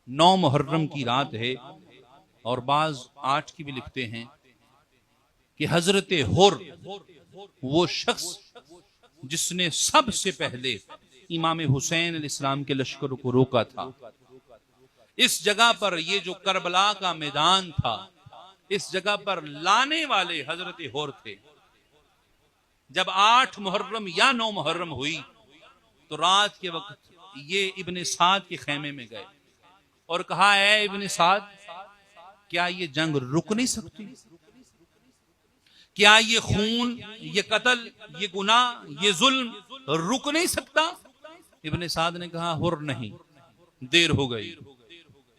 9 محرم کی رات ہے، اور بعض 8 کی بھی لکھتے ہیں کہ حضرت حر وہ شخص جس نے سب سے پہلے امام حسین علیہ السلام کے لشکر کو روکا تھا۔ اس جگہ پر یہ جو کربلا کا میدان تھا، اس جگہ پر لانے والے حضرت حر تھے۔ جب 8 محرم یا 9 محرم ہوئی تو رات کے وقت یہ ابن سعد کے خیمے میں گئے اور کہا، اے ابن سعد، کیا یہ جنگ رک نہیں سکتی؟ کیا یہ خون، یہ قتل، یہ گناہ، یہ ظلم رک نہیں سکتا؟ ابن سعد نے کہا، حر نہیں، دیر ہو گئی۔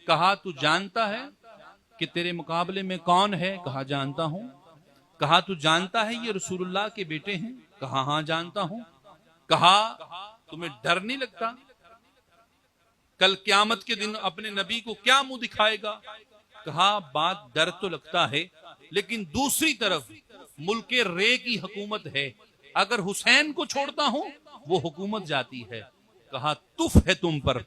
کہا، تو جانتا ہے کہ تیرے مقابلے میں کون ہے؟ کہا، جانتا ہوں۔ کہا، تو جانتا ہے یہ رسول اللہ کے بیٹے ہیں؟ کہا، ہاں جانتا ہوں۔ کہا، تمہیں ڈر نہیں لگتا؟ کل قیامت کے دن اپنے نبی کو کیا منہ دکھائے گا؟ کہا، بات ڈر تو لگتا ہے، لیکن دوسری طرف ملک رے کی حکومت ہے، اگر حسین کو چھوڑتا ہوں وہ حکومت جاتی ہے۔ کہا، تف ہے تم پر،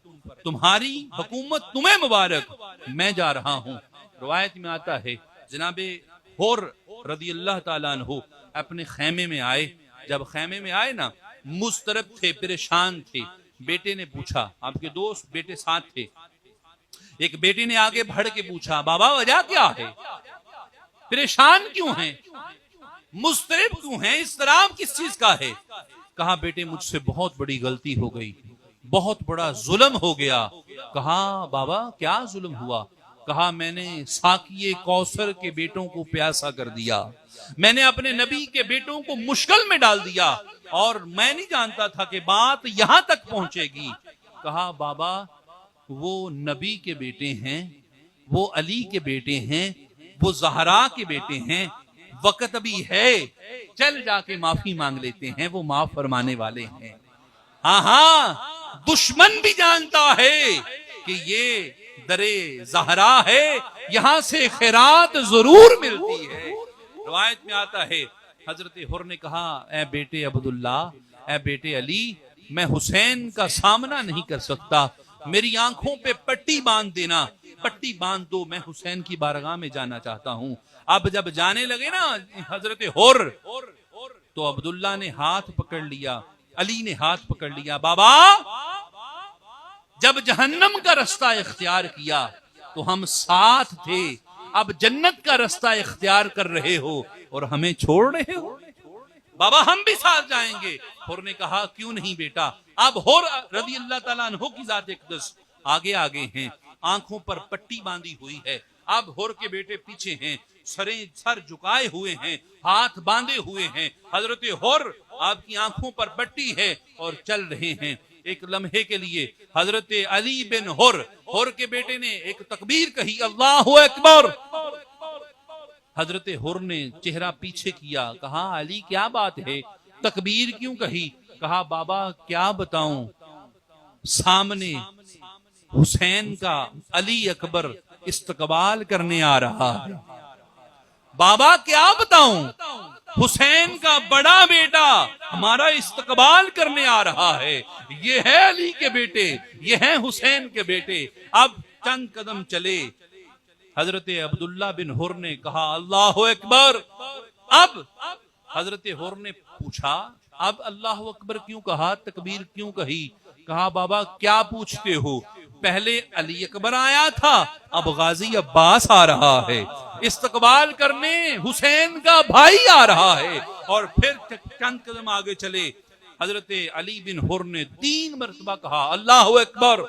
تمہاری حکومت تمہیں مبارک، میں جا رہا ہوں۔ روایت میں آتا ہے جناب حر رضی اللہ تعالیٰ عنہ اپنے خیمے میں آئے۔ جب خیمے میں آئے نا، مضطرب تھے، پریشان تھے۔ بیٹے نے پوچھا، آپ کے دوست بیٹے ساتھ تھے، ایک بیٹے نے آگے بڑھ کے پوچھا، بابا وجہ کیا ہے؟ پریشان کیوں ہیں؟ مضطرب کیوں ہیں؟ اضطراب کس چیز کا ہے؟ کہا، بیٹے مجھ سے بہت بڑی غلطی ہو گئی، بہت بڑا ظلم ہو گیا۔ کہا، بابا کیا ظلم ہوا؟ کہا، میں نے ساقی کوثر کے بیٹوں کو پیاسا کر دیا، میں نے اپنے نبی کے بیٹوں کو مشکل میں ڈال دیا، اور میں نہیں جانتا تھا کہ بات یہاں تک پہنچے گی۔ کہا، بابا وہ نبی کے بیٹے ہیں، وہ علی کے بیٹے ہیں، وہ زہرا کے بیٹے ہیں، وقت ابھی ہے، چل جا کے معافی مانگ لیتے ہیں، وہ معاف فرمانے والے ہیں۔ ہاں ہاں، دشمن بھی جانتا ہے کہ یہ درے زہرا ہے، یہاں سے خیرات ضرور ملتی ہے۔ روایت میں آتا ہے حضرت حر نے کہا، اے بیٹے عبداللہ، اے بیٹے علی، میں حسین کا سامنا نہیں کر سکتا، میری آنکھوں پہ پٹی باندھ دینا، پٹی باندھ دو، میں حسین کی بارگاہ میں جانا چاہتا ہوں۔ اب جب جانے لگے نا حضرت حر، تو عبداللہ نے ہاتھ پکڑ لیا، علی نے ہاتھ پکڑ لیا، بابا جب جہنم کا رستہ اختیار کیا تو ہم ساتھ تھے، اب جنت کا رستہ اختیار کر رہے ہو اور ہمیں چھوڑ رہے ہو؟ بابا ہم بھی ساتھ جائیں گے۔ حر نے کہا، کیوں نہیں بیٹا۔ اب حر رضی اللہ تعالیٰ عنہ کی ذات اقدس آگے آگے ہیں، آنکھوں پر پٹی باندھی ہوئی ہے۔ اب حر کے بیٹے پیچھے ہیں، سر جھکائے ہوئے ہیں، ہاتھ باندھے ہوئے ہیں۔ حضرت حر آپ کی آنکھوں پر پٹی ہے اور چل رہے ہیں۔ ایک لمحے کے لیے حضرت علی بن حر کے بیٹے نے ایک تکبیر کہی، اللہ اکبر۔ حضرت حر نے چہرہ پیچھے کیا، کہا، علی کیا بات ہے، تکبیر کیوں کہی؟ کہا، بابا کیا بتاؤں، سامنے حسین کا علی اکبر استقبال کرنے آ رہا ہے۔ بابا کیا بتاؤں، حسین کا بڑا بیٹا ہمارا استقبال کرنے آ رہا ہے، یہ ہے علی کے بیٹے، یہ ہیں حسین کے بیٹے۔ اب چند قدم چلے، حضرت عبداللہ بن حر نے کہا، اللہ اکبر۔ اب حضرت حر نے پوچھا، اب اللہ اکبر کیوں کہا، تکبیر کیوں کہی؟ کہا، بابا کیا پوچھتے ہو، پہلے علی اکبر آیا تھا، اب غازی عباس آ رہا ہے، استقبال کرنے حسین کا بھائی آ رہا ہے۔ اور پھر چند قدم آگے چلے، حضرت علی بن حر نے 3 مرتبہ کہا، اللہ اکبر،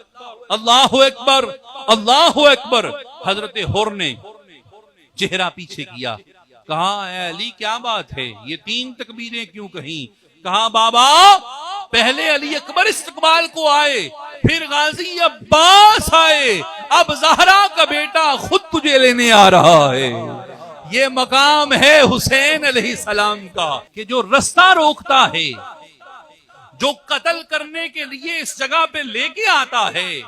اللہ اکبر، اللہ اکبر۔ حضرت حر نے چہرہ پیچھے کیا، کہا، اے علی کیا بات ہے، یہ 3 تکبیریں کیوں کہیں؟ کہا، بابا پہلے علی اکبر استقبال کو آئے، پھر غازی عباس آئے، اب زہرا کا بیٹا خود تجھے لینے آ رہا ہے۔ یہ مقام ہے حسین علیہ السلام کا کہ جو رستہ روکتا ہے، جو قتل کرنے کے لیے اس جگہ پہ لے کے آتا ہے،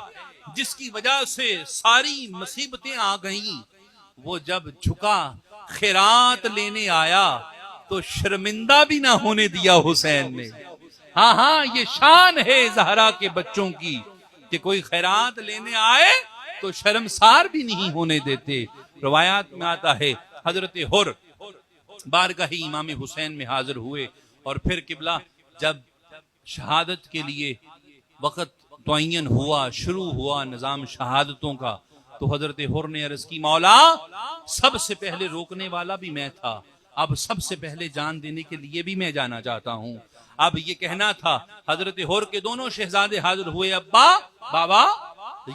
جس کی وجہ سے ساری مصیبتیں آ گئیں، وہ جب جھکا خیرات لینے آیا تو شرمندہ بھی نہ ہونے دیا حسین نے۔ ہاں ہاں، یہ شان ہے زہرا کے بچوں کی کہ کوئی خیرات لینے آئے تو شرمسار بھی نہیں ہونے دیتے۔ روایات میں آتا ہے حضرت حر بارگاہ امام حسین میں حاضر ہوئے، اور پھر قبلہ جب شہادت کے لیے وقت تعین ہوا، شروع ہوا نظام شہادتوں کا، تو حضرت حر نے عرض کی مولا سب سے پہلے روکنے والا بھی میں تھا، اب سب سے پہلے جان دینے کے لیے بھی میں جانا چاہتا ہوں۔ اب یہ کہنا تھا، حضرت حر کے دونوں شہزادے حاضر ہوئے، ابا بابا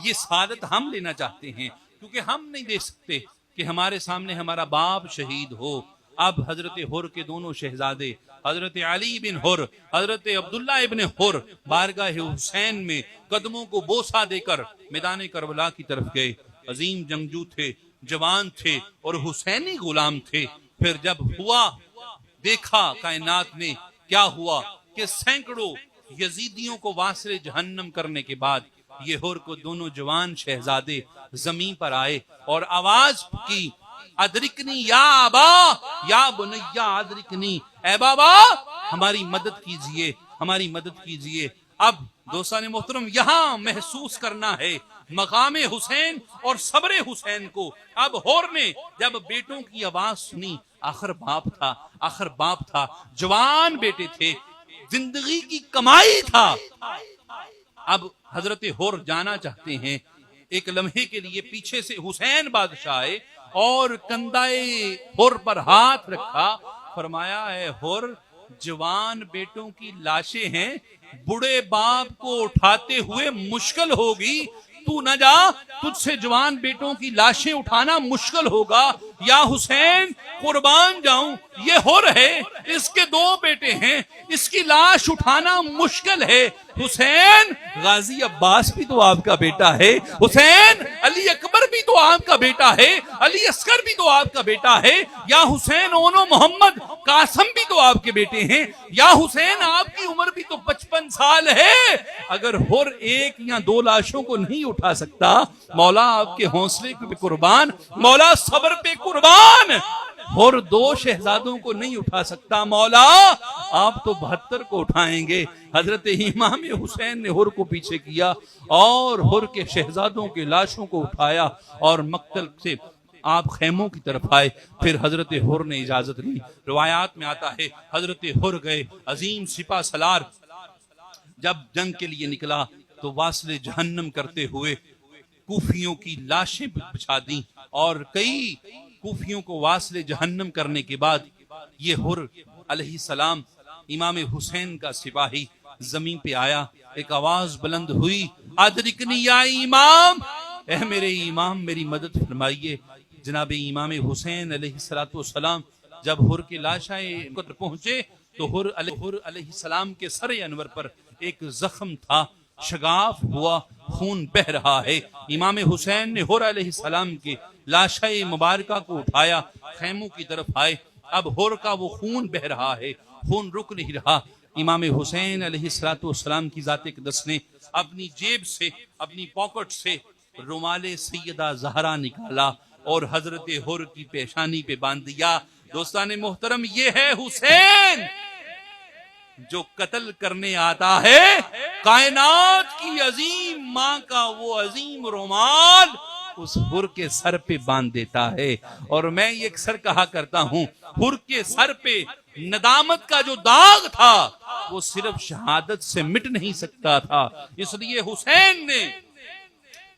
یہ سعادت ہم لینا چاہتے ہیں، کیونکہ ہم نہیں دے سکتے کہ ہمارے سامنے ہمارا باپ شہید ہو۔ اب حضرت حر کے دونوں شہزادے حضرت علی بن حر، حضرت عبداللہ ابن حر بارگاہ حسین میں قدموں کو بوسہ دے کر میدان کربلا کی طرف گئے۔ عظیم جنگجو تھے، جوان تھے اور حسینی غلام تھے۔ پھر جب ہوا دیکھا کائنات نے کیا ہوا کہ سینکڑوں یزیدیوں کو واصل جہنم کرنے کے بعد یہ حر کو دونوں جوان شہزادے زمین پر آئے اور آواز کی، ادرکنی یا آبا یا بنیا ادرکنی، اے بابا ہماری مدد کیجئے، ہماری مدد کیجئے۔ اب دوستان محترم یہاں محسوس کرنا ہے مقام حسین اور صبر حسین کو۔ اب حر نے جب بیٹوں کی آواز سنی، آخر باپ تھا، جوان بیٹے تھے، زندگی کی کمائی تھا۔ اب حضرت حر جانا چاہتے ہیں، ایک لمحے کے لیے پیچھے سے حسین بادشاہ آئے اور کندھے حر پر ہاتھ رکھا، فرمایا اے حر جوان بیٹوں کی لاشیں ہیں، بڑے باپ کو اٹھاتے ہوئے مشکل ہوگی، تو نہ جا، تجھ سے جوان بیٹوں کی لاشیں اٹھانا مشکل ہوگا۔ یا حسین قربان جاؤں، یہ حر ہے، اس کے دو بیٹے ہیں، اس کی لاش اٹھانا مشکل ہے۔ حسین غازی عباس بھی تو آپ کا بیٹا ہے، حسین علی اکبر بھی تو آپ کا بیٹا ہے، علی اصغر بھی تو آپ کا بیٹا ہے، یا حسین اونو محمد قاسم بھی تو آپ کے بیٹے ہیں، یا حسین آپ کی عمر بھی تو 55 سال ہے۔ اگر حر ایک یا دو لاشوں کو نہیں اٹھا سکتا، مولا آپ کے حوصلے پہ قربان، مولا صبر پہ قربان، حر دو شہزادوں کو نہیں اٹھا سکتا، مولا آپ تو 72 کو اٹھائیں گے۔ حضرت امام حسین نے حر کو پیچھے کیا اور حر کے شہزادوں کے لاشوں کو اٹھایا اور مقتل سے آپ خیموں کی طرف آئے۔ پھر حضرت حر نے اجازت لی۔ روایات میں آتا ہے حضرت حر گئے، عظیم سپہ سالار جب جنگ کے لیے نکلا تو واصل جہنم کرتے ہوئے کوفیوں کی لاشیں بچھا دیں، اور کئی کوفیوں کو واصل جہنم کرنے کے بعد یہ حر علیہ السلام امام حسین کا سپاہی زمین پہ آیا، ایک آواز بلند ہوئی، ادرکنی یا امام، اے میرے امام میری مدد فرمائیے۔ جناب امام حسین علیہ السلام جب حر کی لاشیں پہنچے تو حر علیہ السلام کے سر انور پر ایک زخم تھا، شگاف ہوا، خون بہ رہا ہے۔ امام حسین نے حر علیہ السلام کے لاشیں مبارکہ کو اٹھایا، خیموں کی طرف آئے۔ اب حر کا وہ خون بہ رہا ہے، خون رک نہیں رہا۔ امام حسین علیہ السلام کی ذات اقدس نے اپنی جیب سے، اپنی پاکٹ سے رومال سیدہ زہرا نکالا اور حضرت حر کی پیشانی پہ باندھ دیا۔ دوستان محترم یہ ہے حسین جو قتل کرنے آتا ہے، کائنات کی عظیم ماں کا وہ عظیم رومال اس حر کے سر پہ باندھ دیتا ہے۔ اور میں یہ اکثر کہا کرتا ہوں، حر کے سر پہ ندامت کا جو داغ تھا وہ صرف شہادت سے مٹ نہیں سکتا تھا، اس لیے حسین نے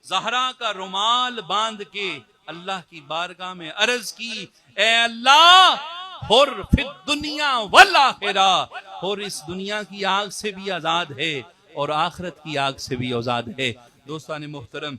زہرا کا رومال باندھ کے اللہ کی بارگاہ میں عرض کی، اے اللہ حر فی الدنیا والآخرہ، حر اس دنیا کی آگ سے بھی آزاد ہے اور آخرت کی آگ سے بھی آزاد ہے۔ دوستان محترم